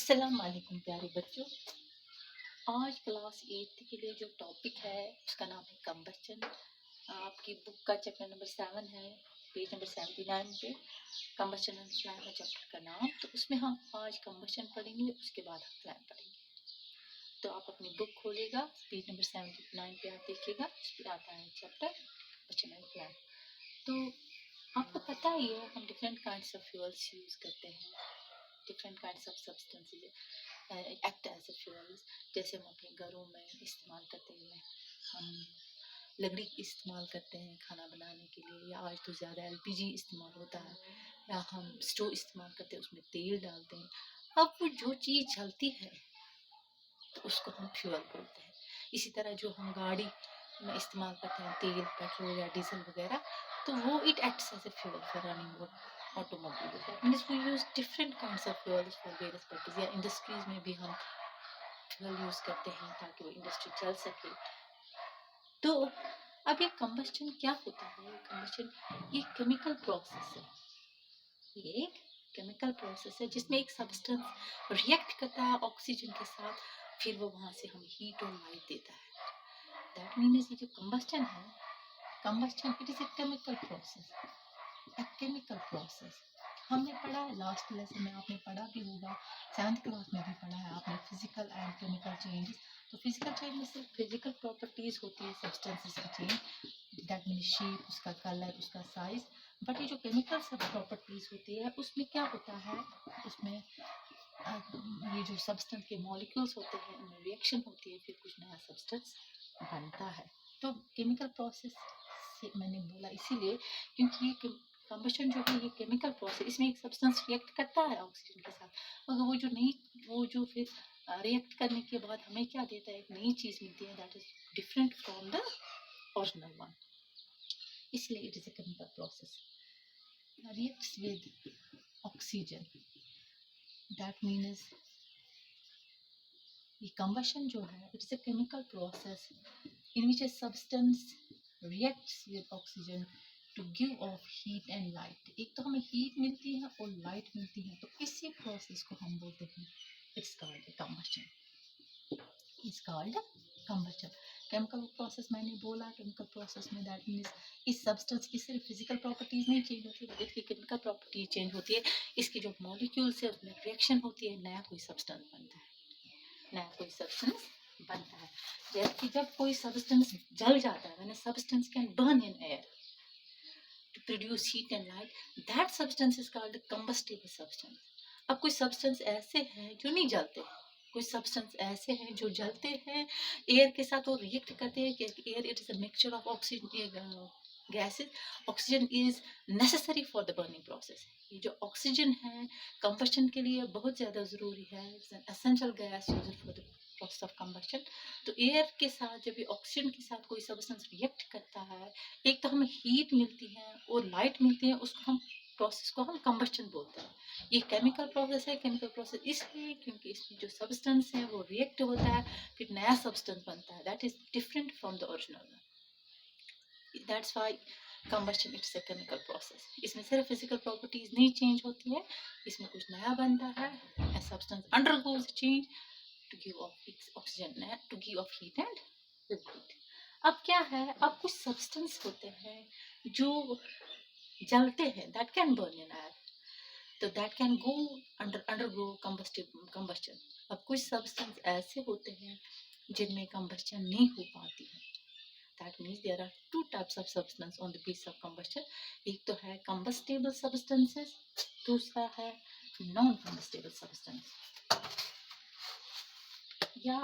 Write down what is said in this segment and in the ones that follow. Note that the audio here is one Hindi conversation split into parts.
अस्सलाम वालेकुम प्यारे बच्चों। आज क्लास 8 के लिए जो टॉपिक है उसका नाम है कंबस्चन। आपकी बुक का चैप्टर नंबर 7 है, पेज नंबर 79 पे कंबस्चन एंड फ्लैम है चैप्टर का नाम। तो उसमें हम आज कंबस्चन पढ़ेंगे, उसके बाद हम फ्लैम पढ़ेंगे। तो आप अपनी बुक खोलेगा, पेज नंबर 79 पे आप देखिएगा, उस पर आता है चैप्टर कंबस्चन एंड फ्लैम। तो आपको पता ही है हम different kinds of fuels use करते हैं, different kinds of substances act as a fuels. जैसे हम अपने घरों में इस्तेमाल करते हैं, हम लकड़ी इस्तेमाल करते हैं खाना बनाने के लिए, या आज तो ज़्यादा एलपीजी इस्तेमाल होता है, या हम स्टोव इस्तेमाल करते हैं, उसमें तेल डालते हैं। अब वो जो चीज़ जलती है तो उसको हम फ्यूल बोलते हैं। इसी तरह जो हम गाड़ी में इस्तेमाल करते हैं तेल, पेट्रोल या डीजल वगैरह, तो वो it acts as a fuel for running automobile. That means we use different kinds of fuels for various purpose. या इंडस्ट्रीज में भी हम फ्यूल यूज करते हैं ताकि वो इंडस्ट्री चल सके। तो अब ये कंबस्चन क्या होता है? कंबस्चन ये केमिकल प्रोसेस है, ये एक केमिकल प्रोसेस है जिसमें एक सब्सटेंस रिएक्ट करता है ऑक्सीजन के साथ, फिर वो वहां से हमें हीट और लाइट देता है। दैट मीन्स ये जो कंबस्चन है, combustion it is a chemical process, a chemical process. हमने पढ़ा है लास्ट लेसन में, आपने पढ़ा भी होगा, 7th क्लास में भी पढ़ा है आपने, फिजिकल एंड केमिकल चेंजेस। तो फिजिकल चेंज में सिर्फ फिजिकल प्रॉपर्टीज होती है सब्सटेंसेस की चेंज, दैट मीन शेप, उसका कलर, उसका साइज। बट ये जो केमिकल सब प्रॉपर्टीज होती है उसमें क्या होता है, उसमें ये जो सब्सटेंस के मॉलिक्यूल्स होते हैं उनमें रिएक्शन होती है, फिर कुछ नया सब्सटेंस बनता है। तो केमिकल प्रोसेस से मैंने बोला इसीलिए क्योंकि ये कंबशन जो है ये केमिकल प्रोसेस, इसमें एक सब्सटेंस रिएक्ट करता है ऑक्सीजन के साथ, मगर वो जो फिर रिएक्ट करने के बाद हमें क्या देता है, एक नई चीज मिलती है that is different from the original one, इसलिए it is a chemical process reacts with oxygen. That means ये कंबशन जो है it is a chemical process in which a substance reacts with oxygen to give off heat and light। एक तो हमें हीट मिलती है और लाइट मिलती है, तो इसी प्रोसेस को हम बोलते हैं it's called combustion, it's called combustion. Chemical process मैंने बोला, केमिकल प्रोसेस में दैट मीन्स इस सब्सटेंस की सिर्फ फिजिकल प्रॉपर्टीज नहीं चेंज होती बल्कि इसकी केमिकल प्रॉपर्टीज चेंज होती है, इसकी जो मॉलिक्यूल्स है उसमें रिएक्शन होती है, नया कोई सब्सटेंस बनता है, नया कोई सब्सटेंस बनता है। जैसे कि जब कोई सब्सटेंस जल जाता है, when a substance can burn in air to produce heat and light, that substance is called combustible substance. अब कुछ सब्सटेंस ऐसे हैं जो नहीं जलते हैं, कुछ सब्सटेंस ऐसे हैं जो जलते हैं, एयर के साथ वो रिएक्ट करते हैं कि air it is a mixture of oxygen gases, oxygen is necessary for the burning process. ये जो ऑक्सीजन है कंबशन के लिए बहुत ज़्यादा ज़रूरी है, it's an essential gas used for the process of combustion. तो एयर के साथ जब ये ऑक्सीजन के साथ कोई सब्सटेंस रिएक्ट करता है, एक तो हमें हीट मिलती है और लाइट मिलती है, उसको हम प्रोसेस को हम कंबशन बोलते हैं। ये केमिकल प्रोसेस है, केमिकल प्रोसेस इसलिए क्योंकि इसमें जो सब्सटेंस है वो रिएक्ट होता है, फिर नया सब्सटेंस बनता है that is different from the original. That's why combustion it's a chemical process. इसमें सिर्फ फिजिकल प्रॉपर्टीज नहीं चेंज होती है, इसमें कुछ नया बनता है, a substance undergoes change to give off oxygen, to give off heat and liquid. अब क्या है, अब कुछ सब्सटेंस होते हैं जो जलते हैं, that can burn in air, तो that can go undergo combustion. अब कुछ सब्सटेंस ऐसे होते हैं जिनमें कंबस्टन नहीं हो पाती है। That means there are two types of substance on the basis of combustion। एक तो है combustible substances, दूसरा है non combustible substance, या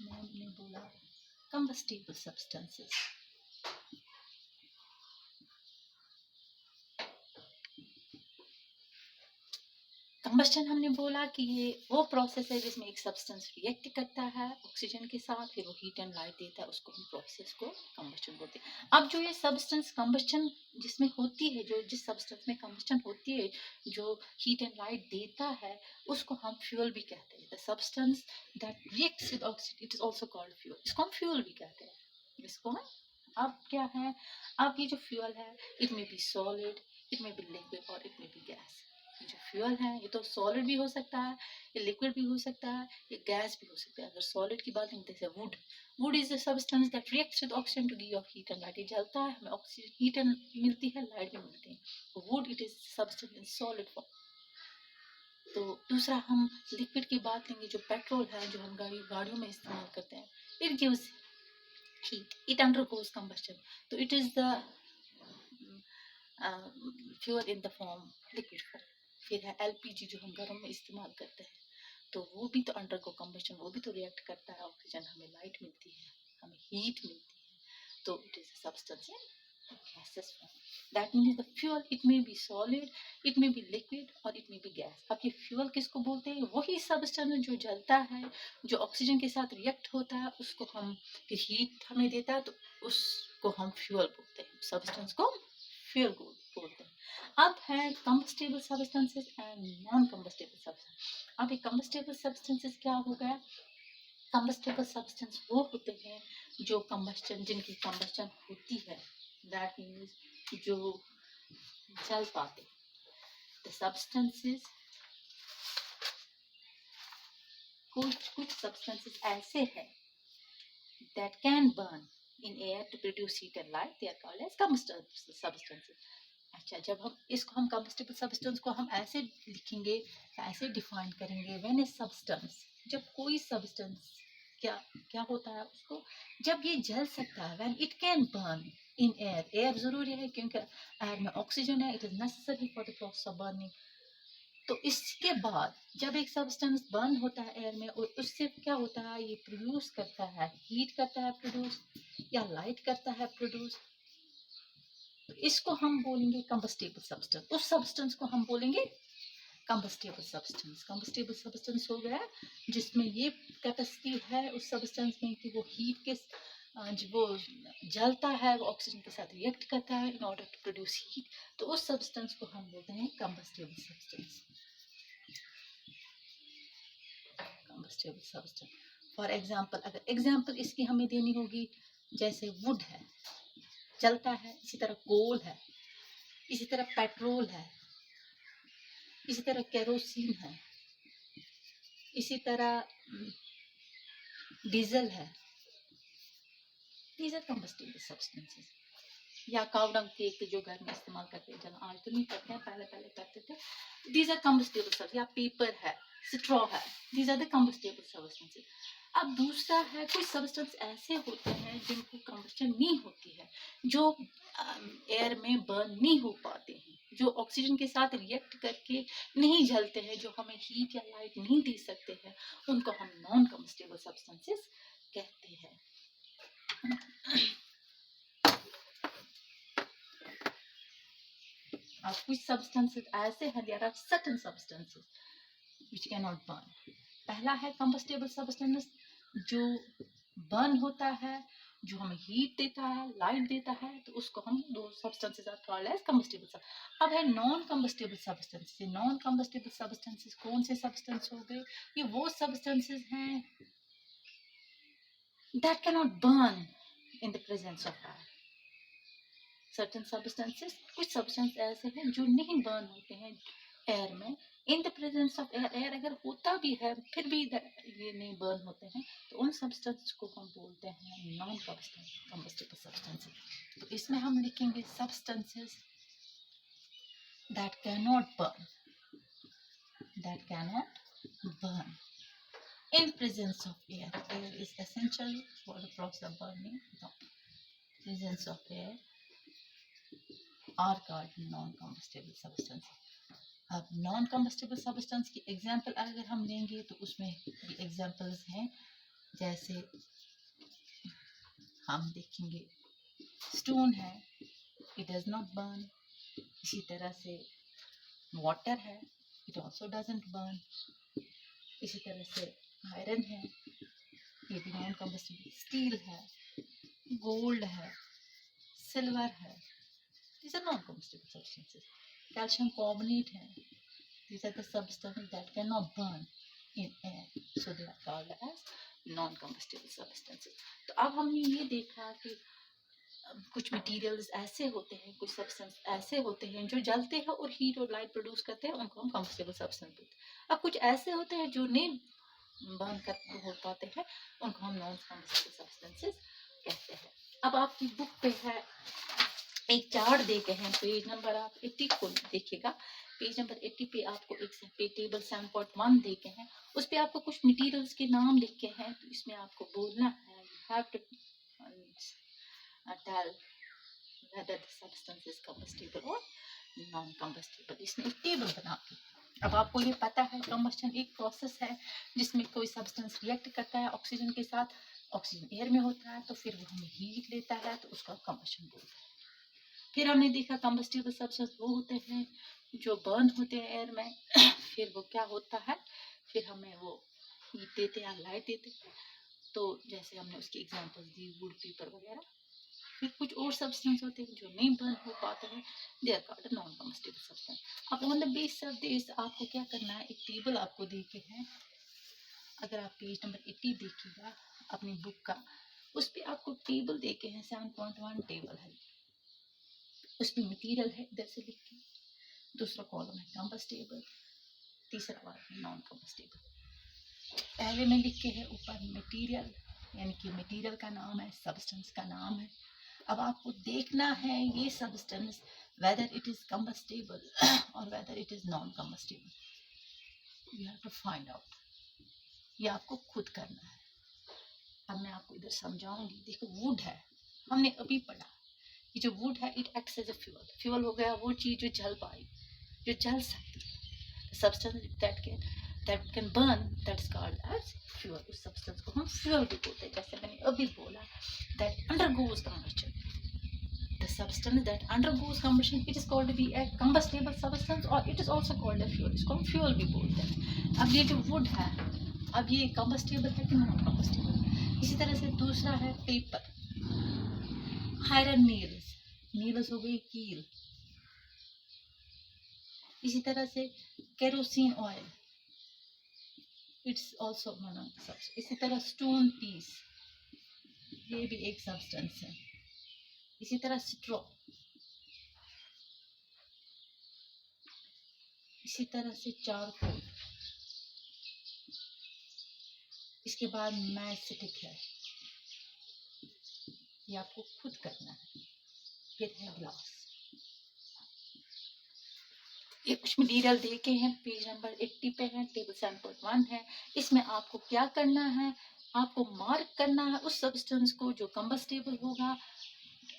मैंने बोला combustible substances। कंबस्टन हमने बोला कि ये वो प्रोसेस है जिसमें एक सब्सटेंस रिएक्ट करता है ऑक्सीजन के साथ, फिर वो हीट एंड लाइट देता है, उसको हम प्रोसेस को कंबस्टन बोलते हैं। अब जो ये सब्सटेंस कंबस्टन जिसमें होती है, जो जिस सब्सटेंस में कंबस्टन होती है, जो हीट एंड लाइट देता है, उसको हम फ्यूल भी कहते हैं। The substance that reacts with oxygen it is also called fuel, इसको हम फ्यूल भी कहते हैं। इसको हम अब क्या है, अब ये जो फ्यूल है it may be solid, it may be liquid और इट मे बी गैस। ये जो फ्यूल है ये तो सॉलिड भी हो सकता है, ये लिक्विड भी हो सकता है, ये गैस भी हो सकता है। अगर सॉलिड की बात करें जैसे wood, wood is a substance that reacts with oxygen to give off heat and light. ये जलता है, हमें ऑक्सीजन हीट एंड मिलती है, लाइट भी मिलती है। Would it is substance in solid form. तो दूसरा हम लिक्विड की बात लेंगे, जो पेट्रोल है जो हम गाड़ियों में इस्तेमाल करते हैं, it gives heat, it undergoes combustion, so it is the fuel in the form liquid form. फिर है एलपीजी जो हम घरों में इस्तेमाल करते हैं, तो वो भी तो अंडरगो कम्बशन, वो भी तो रिएक्ट करता है, ऑक्सीजन हमें लाइट मिलती है, हमें हीट मिलती है, तो it is a substance in gaseous form. That means the fuel it may be solid, it may be liquid or it may be gas. अब ये फ्यूल किसको बोलते हैं? वही सब्सटेंस जो जलता है, जो ऑक्सीजन के साथ रिएक्ट होता है, उसको हम फिर हीट हमें देता है, तो उसको हम फ्यूल बोलते हैं, सब्सटेंस को फ्यूल बोलते हैं। अब है combustible substances and non combustible substance. अब ये कंबस्टेबल सब्सटेंसेस क्या हो गया? कंबस्टेबल सब्सटेंस वो होते हैं जो कंबस्टन, जिनकी कंबस्टन होती है, दैट मीन्स जो जल पाते। द सब्सटेंसेस, कुछ सब्सटेंसेस ऐसे हैं that can burn in air to produce heat and light, they are called as combustible substances. अच्छा, जब हम कंबस्टेबल सब्सटेंस को हम ऐसे लिखेंगे, ऐसे डिफाइन करेंगे, व्हेन ए सब्सटेंस, जब कोई सब्सटेंस क्या क्या होता है उसको, जब ये जल सकता है, when it can burn in air, air जरूरी है क्योंकि एयर में ऑक्सीजन है, it is necessary for the process of burning. तो इसके बाद जब एक सब्सटेंस बर्न होता है एयर में, और उससे क्या होता है, ये प्रोड्यूस करता है, हीट करता है प्रोड्यूस, या लाइट करता है प्रोड्यूस, तो इसको हम बोलेंगे कंबस्टेबल सब्सटेंस। उस सब्सटेंस को हम बोलेंगे कंबस्टेबल सब्सटेंस। कंबस्टेबल सब्सटेंस हो गया जिसमें ये कैपेसिटी है उस सब्सटेंस में कि वो हीट के वो जलता है, वो ऑक्सीजन के साथ रिएक्ट करता है in order to produce heat, तो उस सब्सटेंस को हम बोलते हैं combustible substance. Combustible substance for example, अगर एग्जांपल इसकी हमें देनी होगी, जैसे वुड है, जलता है, इसी तरह कोल है, इसी तरह पेट्रोल है, इसी तरह केरोसिन है, इसी तरह डीजल है, दीज आर कंबस्टेबल सब्सटेंसेस। या काउ डंग केक जो घर में इस्तेमाल करते हैं, जब आज तो नहीं करते हैं, पहले पहले करते थे, दीज आर कंबस्टेबल सब्सटेंस। या पेपर है, स्ट्रॉ है, these are the combustible substances. अब दूसरा है, कुछ सब्सटेंस ऐसे होते हैं जिनको कंबस्टन नहीं होती है, जो एयर में बर्न नहीं हो पाते हैं, जो ऑक्सीजन के साथ रिएक्ट करके नहीं जलते हैं, जो हमें हीट या लाइट नहीं दे सकते हैं, उनको हम नॉन कंबस्टेबल सब्सटेंसेस कहते हैं। अब कुछ सब्सटेंसेस ऐसे हैं, there are certain substances which can not burn. पहला है कंबस्टेबल सब्सटेंस जो बर्न होता है, जो हमें हीट देता है, लाइट देता है, तो उसको हम दो substances are called as combustible. अब है non combustible substances. Non combustible substances कौन से सब्सटेंस हो गए? ये वो सब्सटेंसेस हैं that can not burn in the presence of fire. Certain substances, कुछ सब्सटेंस ऐसे हैं जो नहीं बर्न होते हैं एयर में, in the presence of air, air अगर होता भी है फिर भी ये नहीं बर्न होते हैं, तो उन सब्सटेंस को हम बोलते हैं नॉन कंबस्टेबल सब्सटेंसेस। तो इसमें हम लिखेंगे substances that can not burn, that can not burn in presence of air. Air is essential for the process of burning. The presence of air are called non-combustible substances. अब नॉन कम्बस्टेबल सब्सटेंस की एग्जांपल अगर हम लेंगे तो उसमें भी एग्जांपल्स हैं, जैसे हम देखेंगे स्टोन है, इट डज नॉट बर्न। इसी तरह से वाटर है, इट आल्सो डजंट बर्न। इसी तरह से आयरन है, ये भी नॉन कम्बस्टेबल। स्टील है, गोल्ड है, सिल्वर है, these are non combustible substances. Calcium carbonate है, these are the substances that cannot burn in air, so they are called as non combustible substances. तो अब हमने ये देखा कि कुछ मटेरियल्स ऐसे होते हैं, कुछ सब्सटेंस ऐसे होते हैं जो जलते हैं और हीट और लाइट प्रोड्यूस करते हैं, उनको हम कंबस्टेबल सब्सटेंस बोलते हैं। अब कुछ ऐसे होते हैं जो नहीं बर्न कर हो पाते हैं, उनको हम नॉन कंबस्टेबल सब्सटेंसेस कहते हैं। अब आपकी बुक पे है एक चार्ट देते हैं, पेज नंबर आप 80 को देखिएगा। पेज नंबर 80 पे आपको एक टेबल 7.1 देखे हैं, उस पे आपको कुछ मटेरियल्स के नाम लिखे हैं। तो इसमें आपको बोलना है, you have to tell whether the substance is combustible or non combustible। इसने एक टेबल बना दी। अब आपको ये पता है कंबस्टन एक प्रोसेस है जिसमें कोई सब्सटेंस रिएक्ट करता है ऑक्सीजन के साथ, ऑक्सीजन एयर में होता है तो फिर वो हमें हीट लेता है, तो उसका कंबस्टन बोलते हैं। फिर हमने देखा कंबस्टिबल सब्सटेंस वो होते हैं जो बर्न होते हैं एयर में फिर वो क्या होता है, फिर हमें वो हीट देते हैं, लाइट देते हैं। तो जैसे हमने उसकी एग्जांपल दी, वुड पेपर वगैरह। फिर कुछ और सब्सटेंस होते हैं जो नहीं बर्न हो पाते हैं, they are called non combustible substance. अब on the base of this आपको क्या करना है, एक टेबल आपको दे के है, अगर आप पेज नंबर 80 देखिएगा अपनी बुक का, उस पर आपको टेबल दे के है, 7.1 टेबल है, उसमें मटेरियल है इधर से लिख के, दूसरा कॉलम है कंबस्टेबल, तीसरा वाला है नॉन कंबस्टेबल। पहले में लिख के है ऊपर मटेरियल, यानी कि मटेरियल का नाम है, सब्सटेंस का नाम है। अब आपको देखना है ये substance whether it is combustible or whether it is non combustible, you have to find out. ये आपको खुद करना है। अब मैं आपको इधर समझाऊंगी। देखो वुड है, हमने अभी पढ़ा, ये जो वुड है it acts as a fuel. Fuel हो गया वो चीज जो जल पाएगी, जो जल सकती है। Substance that can burn, that is called as fuel. उस सब्सटेंस को हम फ्यूल भी बोलते हैं। जैसे मैंने अभी बोला, that undergoes combustion, the substance that undergoes combustion, it is called to be a combustible substance or it is also called a fuel। इसको हम फ्यूल भी बोलते हैं। अब ये जो वुड है, अब ये कंबस्टेबल है कि नॉन कंबस्टेबल। इसी तरह से दूसरा है पेपर, आयरन नील्स, नील्स हो गई कील। इसी तरह से kerosene oil, it's also one of the substance. इसी तरह स्टोन पीस, ये भी एक सब्सटेंस है। इसी तरह स्ट्रॉ, इसी तरह से चारकोल। इसके बाद मैसेटिक है, ये आपको खुद करना है। फिर है ग्लास। ये कुछ मटीरियल देखे हैं, पेज नंबर 80 पे है, टेबल 7.1 है। इसमें आपको क्या करना है, आपको मार्क करना है उस सब्सटेंस को जो कंबस्टेबल होगा।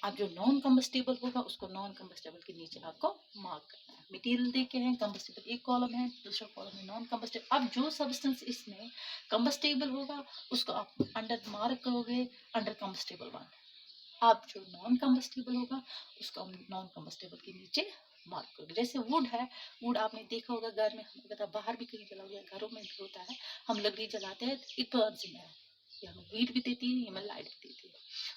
अब जो नॉन कंबस्टेबल होगा उसको नॉन कंबस्टेबल के नीचे आपको मार्क करना है। मटेरियल देखे हैं, कंबस्टेबल एक कॉलम है, दूसरा कॉलम है नॉन कंबस्टेबल। अब जो सब्सटेंस इसमें कंबस्टेबल होगा उसको आप अंडर मार्क करोगे, अंडर कंबस्टेबल वन। अब जो नॉन कंबस्टेबल होगा उसको हम नॉन कंबस्टेबल के नीचे मार्क करोगे। जैसे वुड है, वुड आपने देखा होगा घर में, अगर आप बाहर भी कहीं जलाओगे, घरों में भी होता है, हम लकड़ी जलाते हैं, इट बर्न्स इन एयर, ये हमें हीट भी देती है, ये हमें लाइट भी देती है।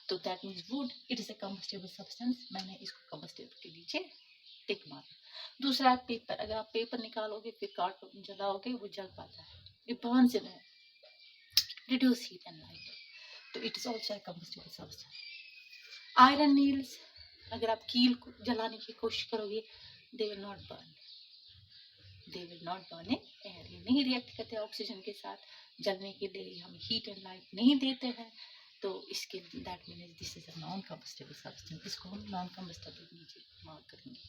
तो that means would it is a combustible substance, मैंने इसको कंबस्टेबल के नीचे टिक मारा। दूसरा पेपर, अगर आप पेपर निकालोगे फिर काट जलाओगे, वो जल पाता है, it burns in air, reduce heat and light, तो it is also a combustible substance. Iron nails, अगर आप कील को जलाने की कोशिश करोगे, they will not burn, they will not burn in air, ये नहीं रिएक्ट करते ऑक्सीजन के साथ, जलने के लिए हम हीट एंड लाइट नहीं देते हैं। तो इसके that means this is a non combustible substance, इसको हम नॉन कंबस्टेबल नीचे मार्क करेंगे।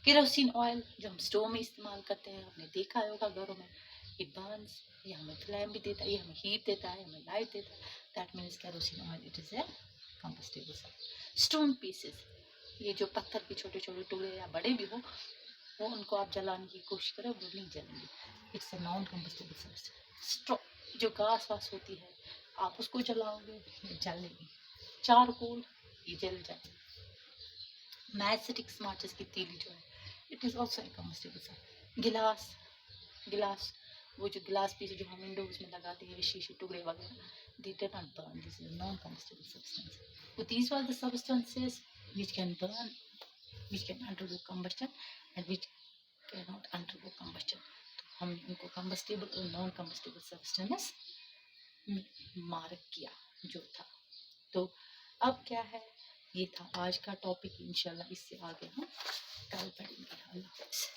केरोसिन ऑयल जो हम स्टोव में इस्तेमाल करते हैं, आपने देखा होगा घरों में, इट बर्न्स, ये हमें फ्लेम भी देता है, ये हमें हीट देता है, हमें लाइट देता है, that means kerosene oil it is A combustible substance. Stone pieces, ये जो पत्थर के छोटे छोटे टुकड़े या बड़े भी हो, वो उनको आप जलाने की कोशिश करें, वो नहीं जलेंगे, it's a non combustible substance. Straw, जो घास वास होती है, आप उसको जलाओगे, ये जलेगी। चारकोल, ये जल जाएगी। मैसेटिक माचिस की तीली जो है, it is also a combustible substance. गिलास, गिलास, वो जो गिलास पीस जो हम विंडोज में लगाते हैं, शीशे टुकड़े वगैरह, they did not burn, this is a non-combustible substance। So these were the substances which can burn, which can undergo combustion and which cannot undergo combustion। तो हम इनको combustible और non combustible substance मार्क किया जो था। तो अब क्या है, ये था आज का टॉपिक। इंशाल्लाह इससे आगे हम कल पढ़ेंगे। अल्लाह हाफ़िज़।